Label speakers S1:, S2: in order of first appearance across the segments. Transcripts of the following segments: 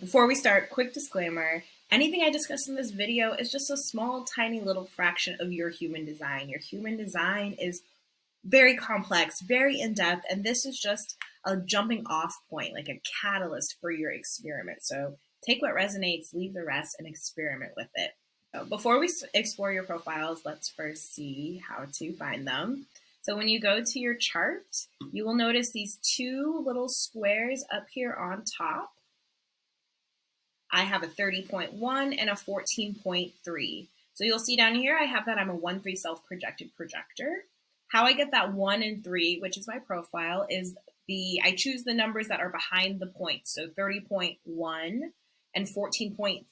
S1: Before we start, quick disclaimer, anything I discuss in this video is just a small, tiny little fraction of your human design. Your human design is very complex, very in-depth, and this is just a jumping off point, like a catalyst for your experiment. So take what resonates, leave the rest, and experiment with it. So before we explore your profiles, let's first see how to find them. So when you go to your chart, you will notice these two little squares up here on top. I have a 30.1 and a 14.3. So you'll see down here, I have that I'm a 1-3 self-projected projector. How I get that 1 and 3, which is my profile, is I choose the numbers that are behind the points. So 30.1 and 14.3.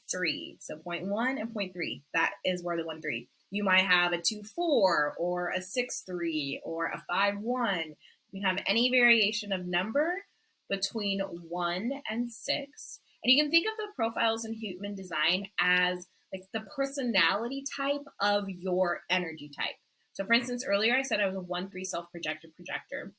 S1: So 0.1 and 0.3, that is where the 1-3. You might have a 2-4 or a 6-3 or a 5-1. You can have any variation of number between 1 and 6. And you can think of the profiles in human design as like the personality type of your energy type. So for instance, earlier I said I was a 1-3 self-projected projector.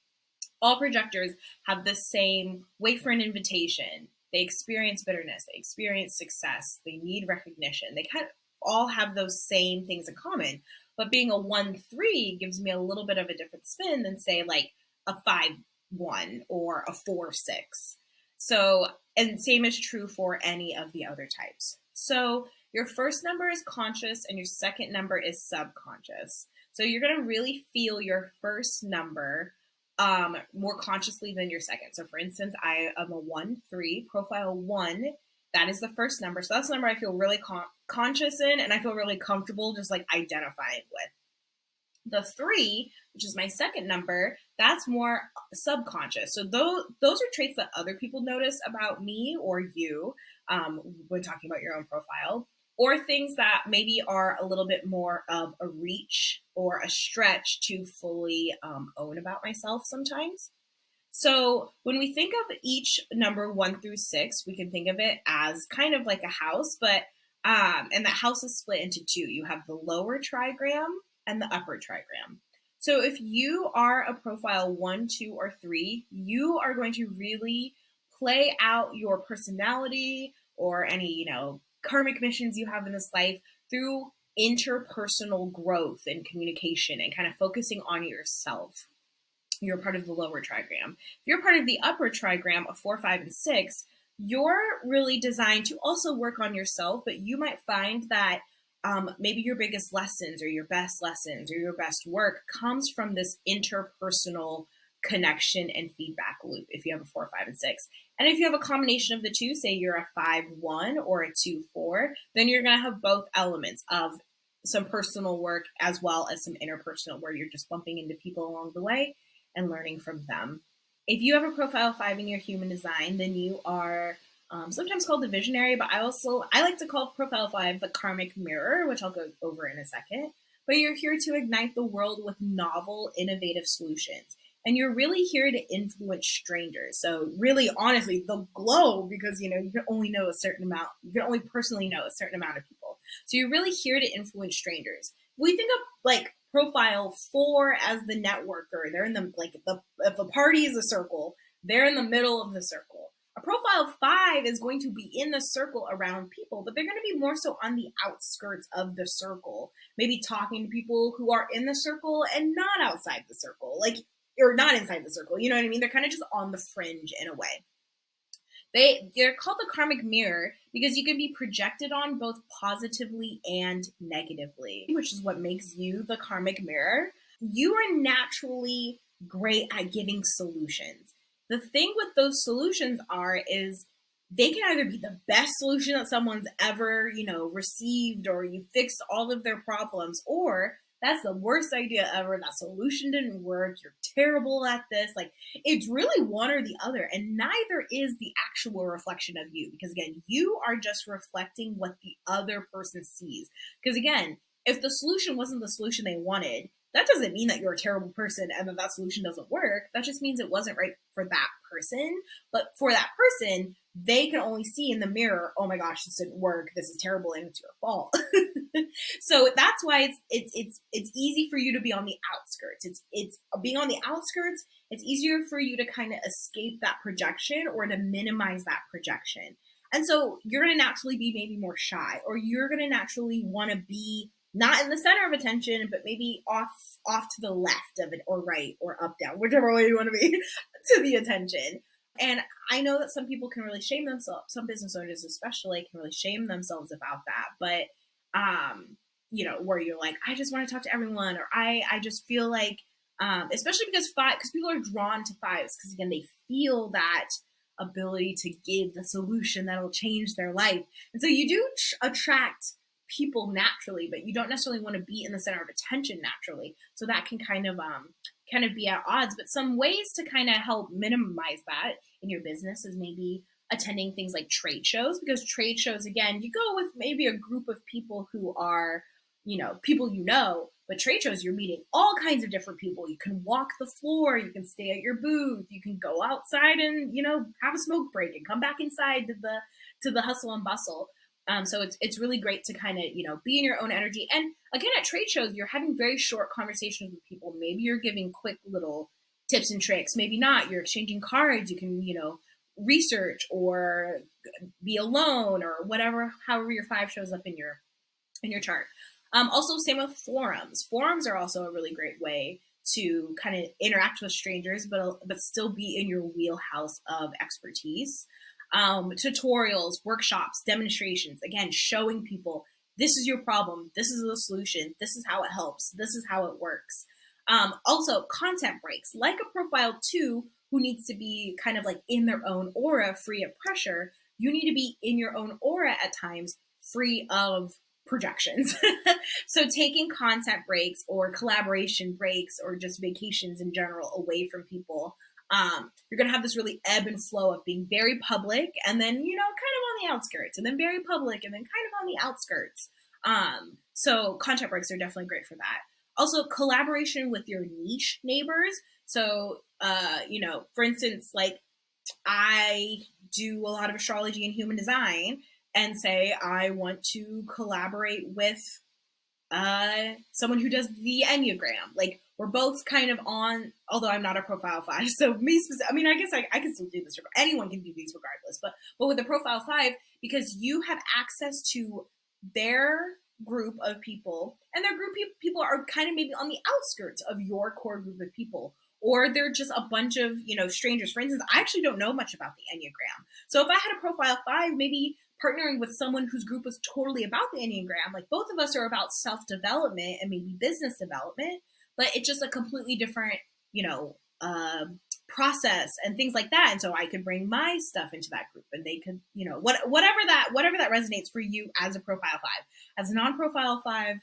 S1: All projectors have the same wait for an invitation. They experience bitterness. They experience success. They need recognition. They kind of all have those same things in common. But being a 1-3 gives me a little bit of a different spin than say like a 5-1 or a 4-6. So, and same is true for any of the other types. So your first number is conscious and your second number is subconscious. So you're going to really feel your first number more consciously than your second. So for instance, I am a 1-3, profile 1. That is the first number. So that's the number I feel really conscious in, and I feel really comfortable just like identifying with. The 3, which is my second number, that's more subconscious. So those are traits that other people notice about me or you when talking about your own profile, or things that maybe are a little bit more of a reach or a stretch to fully own about myself sometimes. So when we think of each number 1 through 6, we can think of it as kind of like a house, but and the house is split into two. You have the lower trigram and the upper trigram. So if you are a profile 1, 2, or 3, you are going to really play out your personality or any, karmic missions you have in this life through interpersonal growth and communication and kind of focusing on yourself. You're part of the lower trigram. If you're part of the upper trigram of 4, 5, and 6, you're really designed to also work on yourself, but you might find that maybe your biggest lessons or your best lessons or your best work comes from this interpersonal connection and feedback loop if you have a 4, 5, and 6. And if you have a combination of the two, say you're a 5-1 or a 2-4, then you're going to have both elements of some personal work as well as some interpersonal where you're just bumping into people along the way and learning from them. If you have a profile 5 in your human design, then you are sometimes called the visionary, but I like to call profile 5 the karmic mirror, which I'll go over in a second. But you're here to ignite the world with novel, innovative solutions. And you're really here to influence strangers. So really, honestly, the glow, because you can only know a certain amount, you can only personally know a certain amount of people. So you're really here to influence strangers. We think of like profile 4 as the networker. They're in the if a party is a circle, they're in the middle of the circle. A profile 5 is going to be in the circle around people, but they're going to be more so on the outskirts of the circle, maybe talking to people who are in the circle and not outside the circle, or not inside the circle. You know what I mean? They're kind of just on the fringe in a way. They're called the karmic mirror because you can be projected on both positively and negatively, which is what makes you the karmic mirror. You are naturally great at giving solutions. The thing with those solutions is they can either be the best solution that someone's ever, received, or you fixed all of their problems, or that's the worst idea ever. That solution didn't work. You're terrible at this. It's really one or the other, and neither is the actual reflection of you, because again, you are just reflecting what the other person sees. Because again, if the solution wasn't the solution they wanted, that doesn't mean that you're a terrible person and that solution doesn't work. That just means it wasn't right for that person. But for that person, they can only see in the mirror, oh my gosh, this didn't work. This is terrible and it's your fault. So that's why it's easy for you to be on the outskirts. It's being on the outskirts. It's easier for you to kind of escape that projection or to minimize that projection. And so you're going to naturally be maybe more shy, or you're going to naturally want to be not in the center of attention, but maybe off to the left of it, or right, or up, down, whichever way you want to be to the attention. And I know that some people can really shame themselves, some business owners especially can really shame themselves about that. But where you're like, I just want to talk to everyone, or I just feel like, especially because people are drawn to fives, because again, they feel that ability to give the solution that'll change their life. And so you do attract people naturally, but you don't necessarily want to be in the center of attention naturally. So that can kind of be at odds. But some ways to kind of help minimize that in your business is maybe attending things like trade shows, because trade shows, again, you go with maybe a group of people who are, people but trade shows, you're meeting all kinds of different people. You can walk the floor, you can stay at your booth, you can go outside and, have a smoke break and come back inside to the hustle and bustle. So it's really great to kind of, be in your own energy. And again, at trade shows, you're having very short conversations with people. Maybe you're giving quick little tips and tricks. Maybe not. You're exchanging cards. You can, research or be alone or whatever, however your 5 shows up in your chart. Also, same with forums. Forums are also a really great way to kind of interact with strangers, but still be in your wheelhouse of expertise. Tutorials, workshops, demonstrations, again, showing people this is your problem, this is the solution, this is how it helps, this is how it works. Also, content breaks, like a profile 2 who needs to be kind of like in their own aura, free of pressure. You need to be in your own aura at times, free of projections. So taking content breaks or collaboration breaks or just vacations in general away from people, you're going to have this really ebb and flow of being very public and then, kind of on the outskirts, and then very public and then kind of on the outskirts. So content breaks are definitely great for that. Also, collaboration with your niche neighbors. So, for instance, like I do a lot of astrology and human design, and say I want to collaborate with someone who does the Enneagram. Like, we're both kind of on, although I'm not a profile 5, so me specific, I guess I can still do this. Anyone can do these regardless, but with the profile 5, because you have access to their group of people, and their group of people are kind of maybe on the outskirts of your core group of people, or they're just a bunch of, strangers. For instance, I actually don't know much about the Enneagram. So if I had a profile 5, maybe partnering with someone whose group was totally about the Enneagram, like both of us are about self-development and maybe business development, but it's just a completely different, process and things like that. And so I could bring my stuff into that group, and they could, whatever that resonates for you as a profile 5. As a non-profile 5,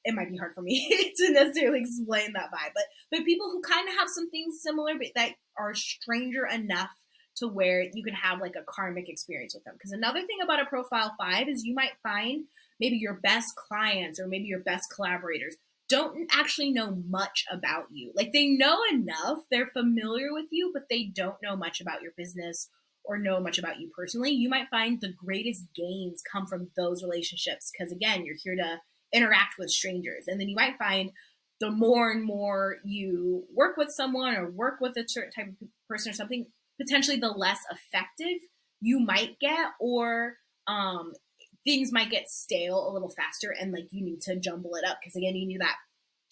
S1: it might be hard for me to necessarily explain that vibe, but people who kind of have some things similar, but that are stranger enough to where you can have like a karmic experience with them. Because another thing about a profile 5 is you might find maybe your best clients or maybe your best collaborators don't actually know much about you. Like, they know enough, they're familiar with you, but they don't know much about your business or know much about you personally. You might find the greatest gains come from those relationships, because again, you're here to interact with strangers. And then you might find the more and more you work with someone or work with a certain type of person or something, potentially the less effective you might get, or things might get stale a little faster, and like you need to jumble it up, because again, you need that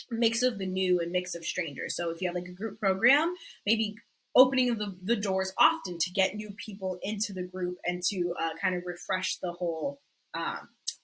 S1: mix of the new and mix of strangers. So if you have like a group program, maybe opening the doors often to get new people into the group and to kind of refresh the whole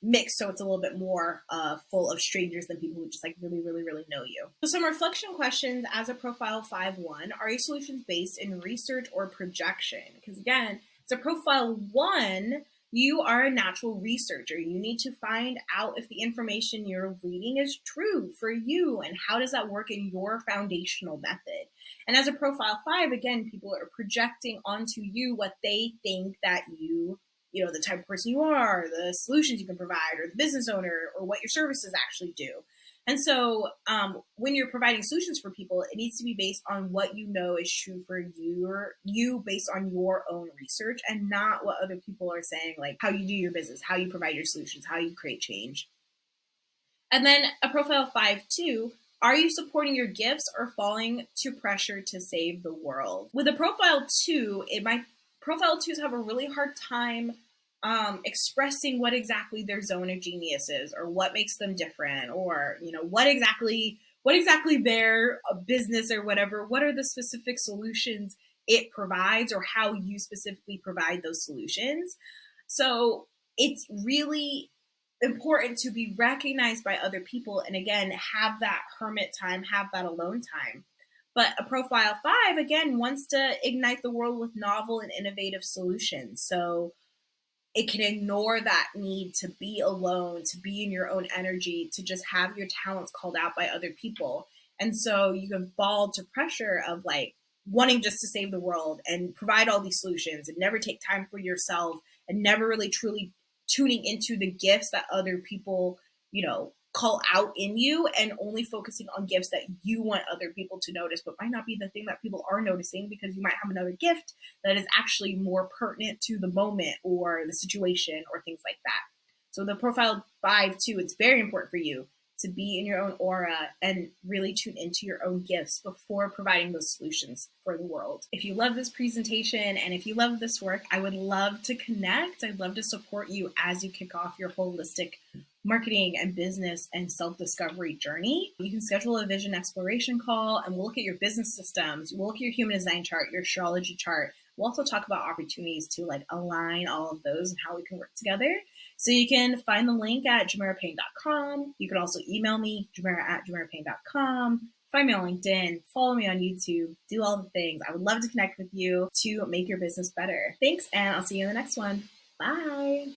S1: mix, so it's a little bit more full of strangers than people who just like really, really, really know you. So some reflection questions as a profile 5-1. Are your solutions based in research or projection? Because again, it's a profile 1. You are a natural researcher. You need to find out if the information you're reading is true for you, and how does that work in your foundational method. And as a profile 5, again, people are projecting onto you what they think that you the type of person you are, the solutions you can provide, or the business owner, or what your services actually do. And so when you're providing solutions for people, it needs to be based on what you know is true for you based on your own research, and not what other people are saying, like how you do your business, how you provide your solutions, how you create change. And then a profile 5-2, are you supporting your gifts or falling to pressure to save the world? With a profile 2, it might Profile twos have a really hard time expressing what exactly their zone of genius is, or what makes them different, or what exactly their business or whatever. What are the specific solutions it provides, or how you specifically provide those solutions? So it's really important to be recognized by other people, and again, have that hermit time, have that alone time. But a profile five, again, wants to ignite the world with novel and innovative solutions. So it can ignore that need to be alone, to be in your own energy, to just have your talents called out by other people. And so you can fall to pressure of like wanting just to save the world and provide all these solutions and never take time for yourself, and never really truly tuning into the gifts that other people, call out in you, and only focusing on gifts that you want other people to notice, but might not be the thing that people are noticing, because you might have another gift that is actually more pertinent to the moment or the situation or things like that. So the profile five too, it's very important for you to be in your own aura and really tune into your own gifts before providing those solutions for the world. If you love this presentation and if you love this work, I would love to connect. I'd love to support you as you kick off your holistic marketing and business and self-discovery journey. You can schedule a vision exploration call, and we'll look at your business systems. We'll look at your human design chart, your astrology chart. We'll also talk about opportunities to like align all of those and how we can work together. So you can find the link at jamerapayne.com. You can also email me, jamera@jamerapayne.com. Find me on LinkedIn, follow me on YouTube, do all the things. I would love to connect with you to make your business better. Thanks, and I'll see you in the next one. Bye.